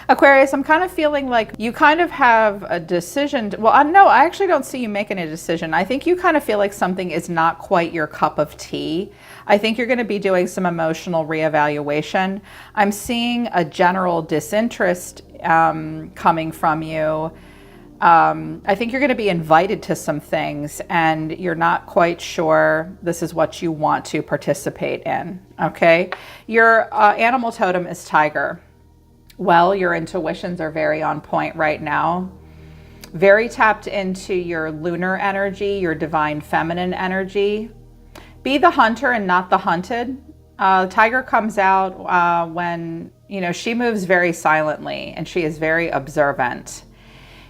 Aquarius, I'm kind of feeling like you kind of have a decision. Well, no, I actually don't see you making a decision. I think you kind of feel like something is not quite your cup of tea. I think you're going to be doing some emotional reevaluation. I'm seeing a general disinterest coming from you. I think you're going to be invited to some things and you're not quite sure this is what you want to participate in, okay? Your animal totem is tiger. Well, your intuitions are very on point right now. Very tapped into your lunar energy, your divine feminine energy. Be the hunter and not the hunted. Tiger comes out when, she moves very silently and she is very observant.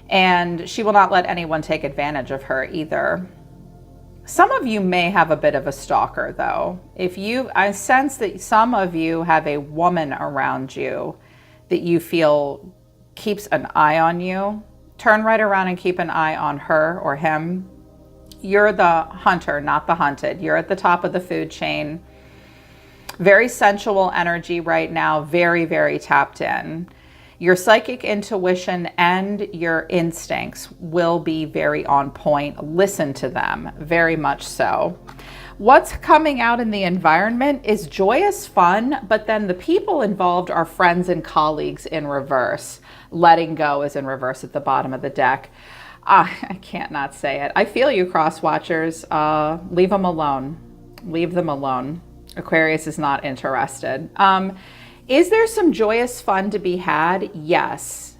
And she will not let anyone take advantage of her either. Some of you may have a bit of a stalker though. I sense that some of you have a woman around you that you feel keeps an eye on you. Turn right around and keep an eye on her or him. You're the hunter, not the hunted. You're at the top of the food chain. Very sensual energy right now, very, very tapped in. Your psychic intuition and your instincts will be very on point. Listen to them, very much so. What's coming out in the environment is joyous fun, but then the people involved are friends and colleagues in reverse. Letting go is in reverse at the bottom of the deck. I can't not say it. I feel you, cross watchers. Leave them alone. Leave them alone. Aquarius is not interested. Is there some joyous fun to be had? Yes.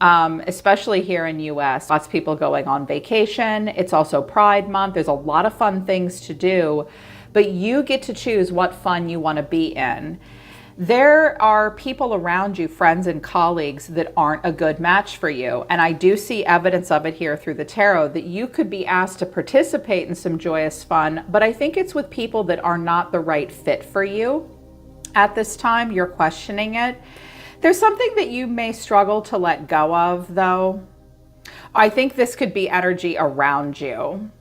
Especially here in US, lots of people going on vacation. It's also Pride Month. There's a lot of fun things to do, but you get to choose what fun you want to be in. There are people around you, friends and colleagues, that aren't a good match for you. And I do see evidence of it here through the tarot that you could be asked to participate in some joyous fun, but I think it's with people that are not the right fit for you. At this time, you're questioning it. There's something that you may struggle to let go of, though. I think this could be energy around you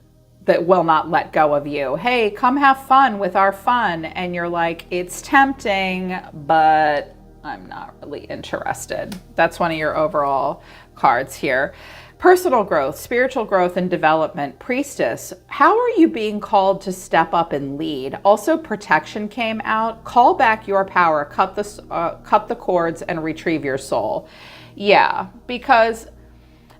that will not let go of you. Hey, come have fun with our fun. And you're like, it's tempting, but I'm not really interested. That's one of your overall cards here. Personal growth, spiritual growth and development. Priestess, how are you being called to step up and lead? Also, protection came out. Call back your power, cut the cords and retrieve your soul. Yeah, because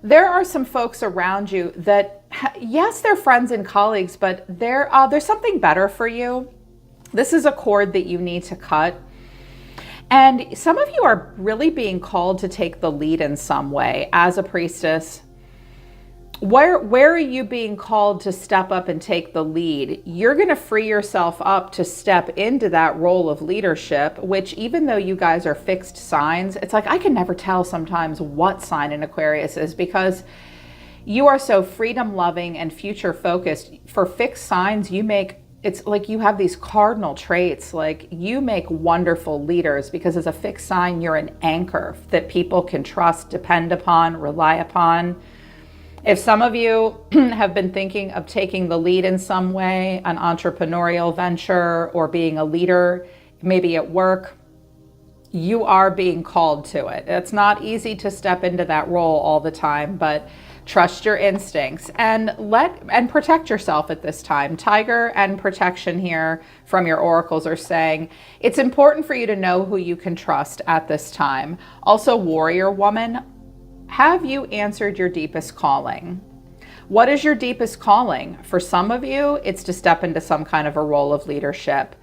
there are some folks around you that, yes, they're friends and colleagues, but there's something better for you. This is a cord that you need to cut. And some of you are really being called to take the lead in some way as a priestess. Where are you being called to step up and take the lead? You're going to free yourself up to step into that role of leadership, which even though you guys are fixed signs, it's like I can never tell sometimes what sign an Aquarius is because you are so freedom loving and future focused. For fixed signs, it's like you have these cardinal traits, like you make wonderful leaders because as a fixed sign, you're an anchor that people can trust, depend upon, rely upon. If some of you have been thinking of taking the lead in some way, an entrepreneurial venture or being a leader, maybe at work, you are being called to it. It's not easy to step into that role all the time, but trust your instincts and protect yourself at this time. Tiger and protection here from your oracles are saying it's important for you to know who you can trust at this time. Also, warrior woman, have you answered your deepest calling? What is your deepest calling? For some of you, it's to step into some kind of a role of leadership.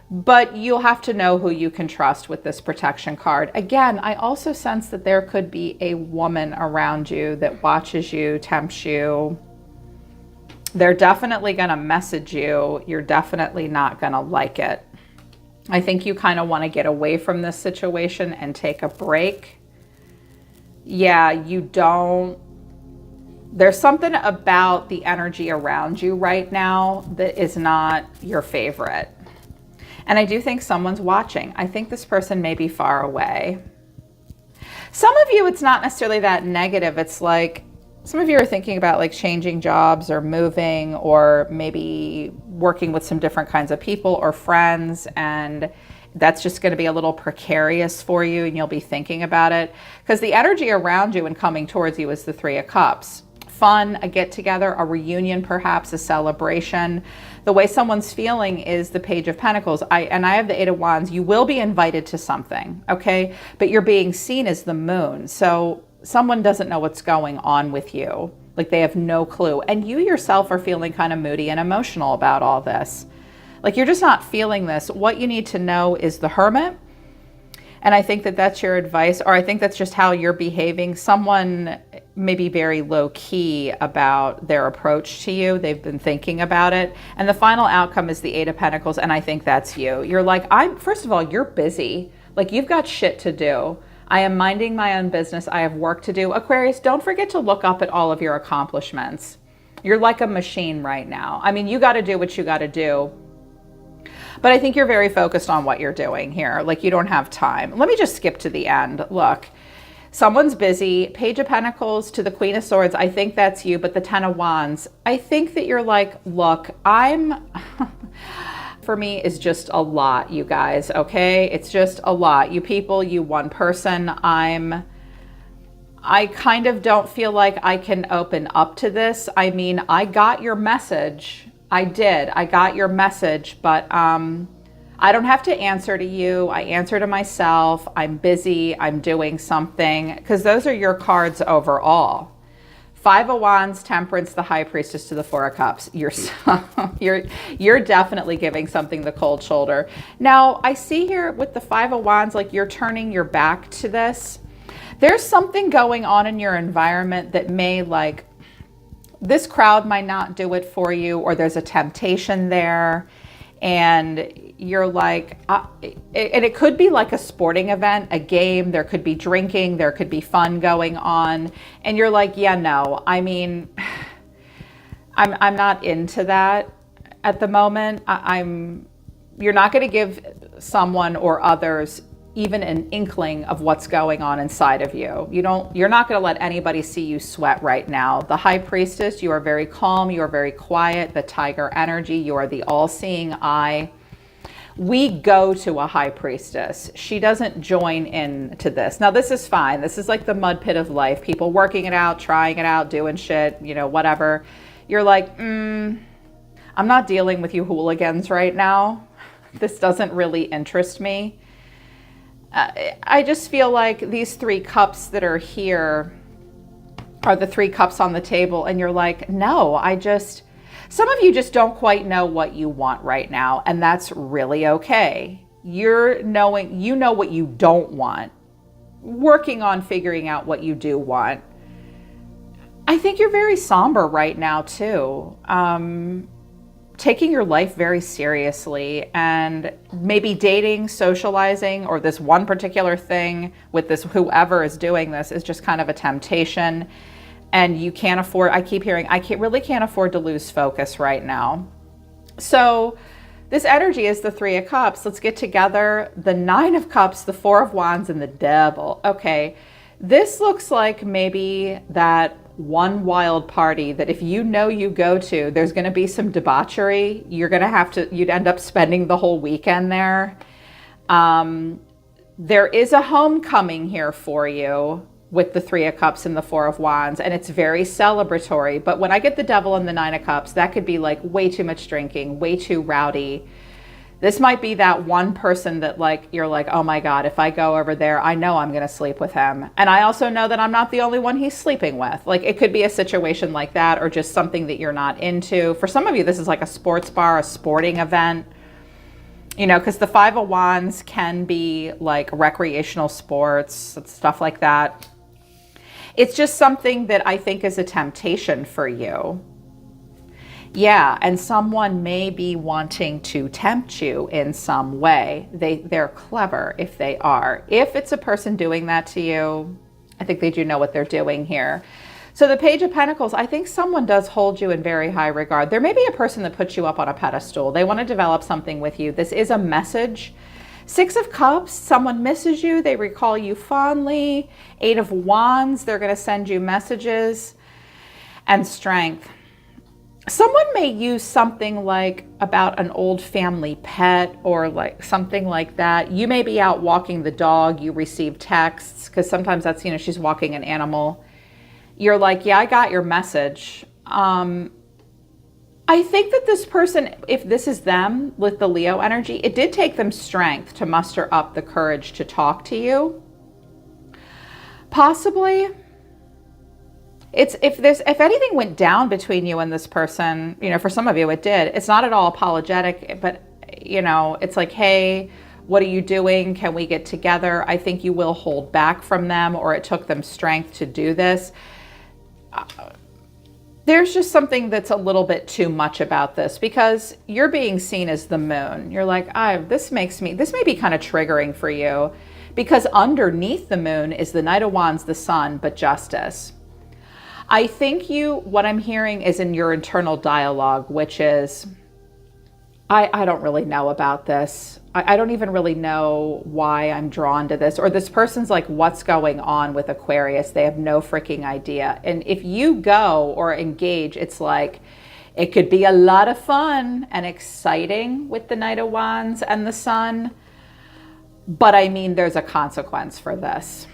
But you'll have to know who you can trust with this protection card. Again, I also sense that there could be a woman around you that watches you, tempts you. They're definitely going to message you. You're definitely not going to like it. I think you kind of want to get away from this situation and take a break. Yeah, you don't. There's something about the energy around you right now that is not your favorite. And I do think someone's watching. I think this person may be far away. Some of you, it's not necessarily that negative. It's like some of you are thinking about like changing jobs or moving or maybe working with some different kinds of people or friends. And That's just going to be a little precarious for you, and you'll be thinking about it, because the energy around you and coming towards you is the Three of Cups. Fun, a get together, a reunion, perhaps a celebration. The way someone's feeling is the Page of Pentacles. I have the Eight of Wands. You will be invited to something, okay? But you're being seen as the moon. So someone doesn't know what's going on with you. Like they have no clue. And you yourself are feeling kind of moody and emotional about all this. Like you're just not feeling this. What you need to know is the Hermit. And I think that that's your advice, or I think that's just how you're behaving. Someone may be very low key about their approach to you. They've been thinking about it. And the final outcome is the Eight of Pentacles. And I think that's you. You're like, first of all, you're busy. Like you've got shit to do. I am minding my own business. I have work to do. Aquarius, don't forget to look up at all of your accomplishments. You're like a machine right now. I mean, you got to do what you got to do. But I think you're very focused on what you're doing here. Like you don't have time. Let me just skip to the end. Look, someone's busy. Page of Pentacles to the Queen of Swords. I think that's you. But the Ten of Wands, I think that you're like, look, for me is just a lot, you guys. Okay. It's just a lot. You people, you one person. I kind of don't feel like I can open up to this. I mean, I got your message. I did. I got your message, but I don't have to answer to you. I answer to myself. I'm busy. I'm doing something, because those are your cards overall. Five of Wands, Temperance, the High Priestess to the Four of Cups. You're definitely giving something the cold shoulder. Now, I see here with the Five of Wands, like you're turning your back to this. There's something going on in your environment that may like, this crowd might not do it for you, or there's a temptation there, and you're like, and it could be like a sporting event, a game, there could be drinking, there could be fun going on, and you're like, yeah, no, I mean, I'm not into that at the moment. You're not going to give someone or others even an inkling of what's going on inside of you. You're not going to let anybody see you sweat right now. The High Priestess, you are very calm, you are very quiet. The Tiger energy, you are the all-seeing eye. We go to a High Priestess. She doesn't join in to this. Now this is fine. This is like the mud pit of life. People working it out, trying it out, doing shit, whatever. You're like, I'm not dealing with you hooligans right now. This doesn't really interest me. I just feel like these three cups that are here are the three cups on the table, and you're like, no, some of you just don't quite know what you want right now, and that's really okay. You know what you don't want, working on figuring out what you do want. I think you're very somber right now too. Taking your life very seriously, and maybe dating, socializing, or this one particular thing with this whoever is doing this is just kind of a temptation, and you can't afford, I keep hearing, really can't afford to lose focus right now. So this energy is the Three of Cups. Let's get together the Nine of Cups, the Four of Wands, and the Devil. Okay, this looks like maybe that one wild party that if you go to, there's going to be some debauchery. You'd end up spending the whole weekend there. There is a homecoming here for you with the Three of Cups and the Four of Wands, and it's very celebratory. But when I get the Devil and the Nine of Cups, that could be like way too much drinking, way too rowdy. This might be that one person that like, you're like, oh my God, if I go over there, I know I'm going to sleep with him. And I also know that I'm not the only one he's sleeping with. Like it could be a situation like that, or just something that you're not into. For some of you, this is like a sports bar, a sporting event, because the Five of Wands can be like recreational sports, stuff like that. It's just something that I think is a temptation for you. Yeah, and someone may be wanting to tempt you in some way. They're clever if they are. If it's a person doing that to you, I think they do know what they're doing here. So the Page of Pentacles, I think someone does hold you in very high regard. There may be a person that puts you up on a pedestal. They want to develop something with you. This is a message. Six of Cups, someone misses you. They recall you fondly. Eight of Wands, they're going to send you messages. And Strength. Someone may use something like about an old family pet or like something like that. You may be out walking the dog, you receive texts, because sometimes that's, you know, she's walking an animal. You're like, yeah, I got your message. I think that this person, if this is them with the Leo energy, it did take them strength to muster up the courage to talk to you. Possibly. If anything went down between you and this person, you know, for some of you it did. It's not at all apologetic, but you know, it's like, hey, what are you doing? Can we get together? I think you will hold back from them, or it took them strength to do this. There's just something that's a little bit too much about this, because you're being seen as the moon. You're like, this may be kind of triggering for you, because underneath the moon is the Knight of Wands, the Sun, but Justice. I think what I'm hearing is in your internal dialogue, which is, I don't really know about this. I don't even really know why I'm drawn to this. Or this person's like, what's going on with Aquarius? They have no freaking idea. And if you go or engage, it's like, it could be a lot of fun and exciting with the Knight of Wands and the Sun. But I mean, there's a consequence for this.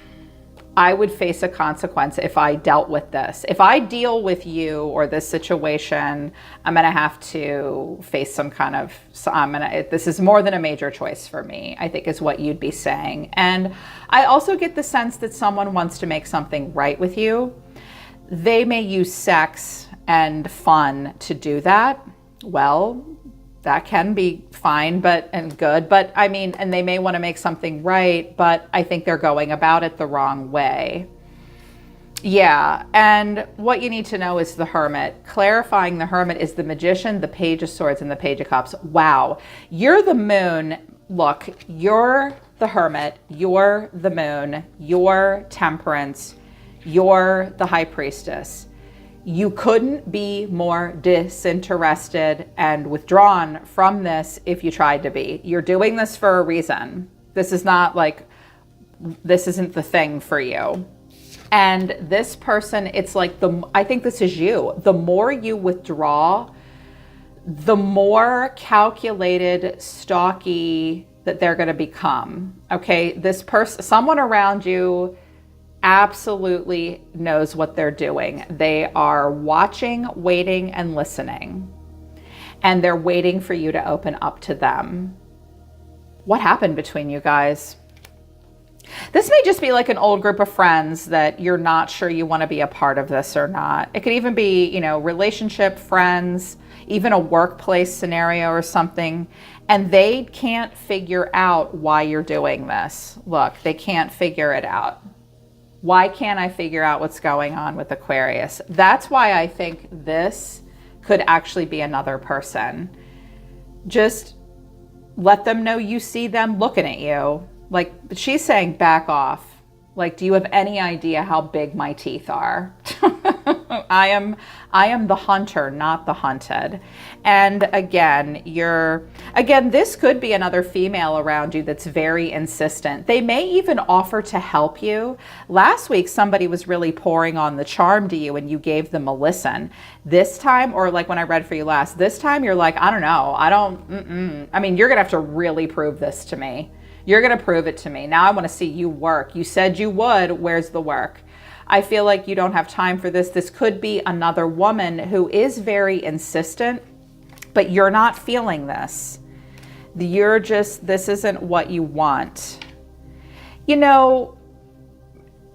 I would face a consequence if I dealt with this. If I deal with you or this situation, I'm going to have to face some kind of, this is more than a major choice for me, I think is what you'd be saying. And I also get the sense that someone wants to make something right with you. They may use sex and fun to do that. Well, that can be fine and good, but I mean, and they may want to make something right, but I think they're going about it the wrong way. Yeah, and what you need to know is the Hermit. Clarifying the Hermit is the Magician, the Page of Swords, and the Page of Cups. Wow, you're the moon. Look, you're the Hermit, you're the moon, you're Temperance, you're the High Priestess. You couldn't be more disinterested and withdrawn from this if you tried to be. You're doing this for a reason. This is not like, this isn't the thing for you. And this person, it's like, I think this is you. The more you withdraw, the more calculated, stalky that they're going to become. Okay, this person, someone around you absolutely knows what they're doing. They are watching, waiting, and listening. And they're waiting for you to open up to them. What happened between you guys? This may just be like an old group of friends that you're not sure you want to be a part of this or not. It could even be, you know, relationship, friends, even a workplace scenario or something. And they can't figure out why you're doing this. Look, they can't figure it out. Why can't I figure out what's going on with Aquarius? That's why I think this could actually be another person. Just let them know you see them looking at you. Like, she's saying back off. Like, do you have any idea how big my teeth are? I am the hunter, not the hunted. And again, this could be another female around you that's very insistent. They may even offer to help you. Last week, somebody was really pouring on the charm to you and you gave them a listen. This time, or like when I read for you last, this time you're like, I don't know. I mean, you're going to have to really prove this to me. You're going to prove it to me. Now I want to see you work. You said you would. Where's the work? I feel like you don't have time for this. This could be another woman who is very insistent, but you're not feeling this. This isn't what you want. You know,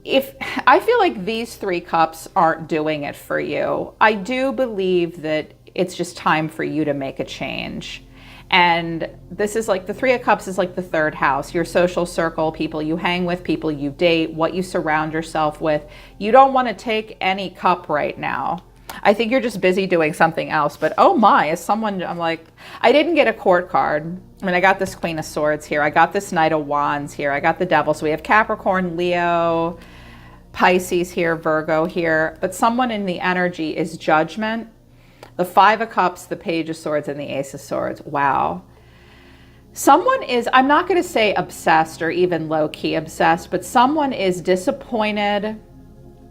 I feel like these 3 cups aren't doing it for you. I do believe that it's just time for you to make a change. And this is like the 3 of Cups is like the 3rd house, your social circle, people you hang with, people you date, what you surround yourself with. You don't want to take any cup right now. I think you're just busy doing something else. But oh my, as someone, I'm like, I didn't get a court card. I mean, I got this Queen of Swords here. I got this Knight of Wands here. I got the Devil. So we have Capricorn, Leo, Pisces here, Virgo here. But someone in the energy is Judgment. The 5 of Cups, the Page of Swords, and the Ace of Swords. Wow. Someone is, I'm not going to say obsessed or even low-key obsessed, but someone is disappointed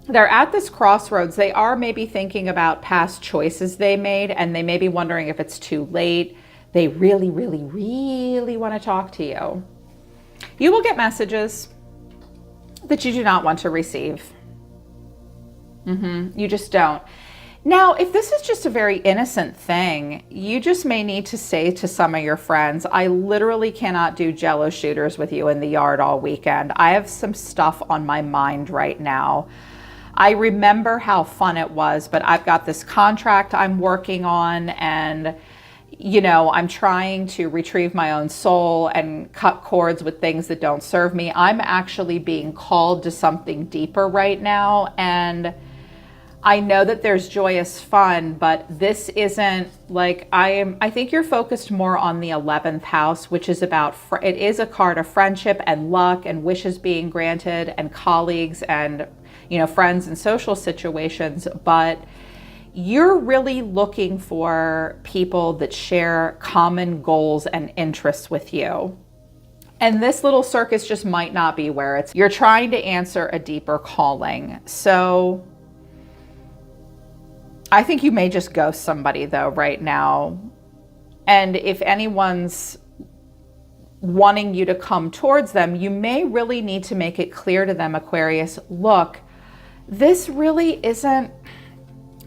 they're at this crossroads. They are maybe thinking about past choices they made, and they may be wondering if it's too late. They really, really, really want to talk to you. You will get messages that you do not want to receive. You just don't. Now, if this is just a very innocent thing, you just may need to say to some of your friends, I literally cannot do jello shooters with you in the yard all weekend. I have some stuff on my mind right now. I remember how fun it was, but I've got this contract I'm working on, and you know, I'm trying to retrieve my own soul and cut cords with things that don't serve me. I'm actually being called to something deeper right now, and I know that there's joyous fun, but this isn't like, I think you're focused more on the 11th house, which is about, it is a card of friendship and luck and wishes being granted and colleagues and, you know, friends and social situations, but you're really looking for people that share common goals and interests with you. And this little circus just might not be where it's, you're trying to answer a deeper calling. So I think you may just ghost somebody though right now. And if anyone's wanting you to come towards them, you may really need to make it clear to them, Aquarius, look, this really isn't,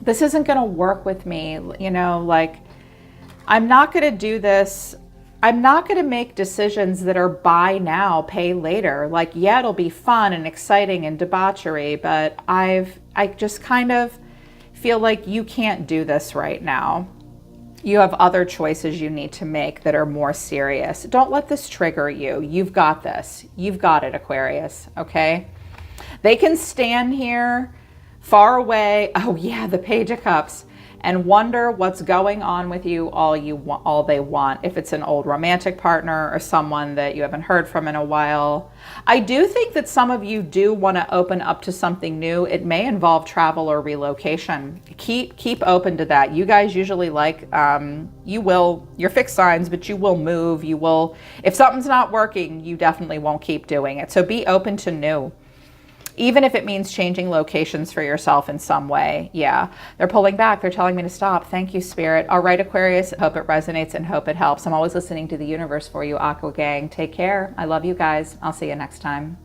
this isn't going to work with me. You know, like, I'm not going to do this. I'm not going to make decisions that are buy now, pay later. Like, yeah, it'll be fun and exciting and debauchery, but I just kind of feel like you can't do this right now. You have other choices you need to make that are more serious. Don't let this trigger you. You've got this. You've got it, Aquarius, okay? They can stand here far away, oh yeah, the Page of Cups, and wonder what's going on with you all they want. If it's an old romantic partner or someone that you haven't heard from in a while. I do think that some of you do want to open up to something new. It may involve travel or relocation. Keep open to that. You guys usually like, you're fixed signs, but you will move. You will, if something's not working, you definitely won't keep doing it. So be open to new. Even if it means changing locations for yourself in some way. Yeah, they're pulling back. They're telling me to stop. Thank you, Spirit. All right, Aquarius, hope it resonates and hope it helps. I'm always listening to the universe for you, Aqua Gang. Take care. I love you guys. I'll see you next time.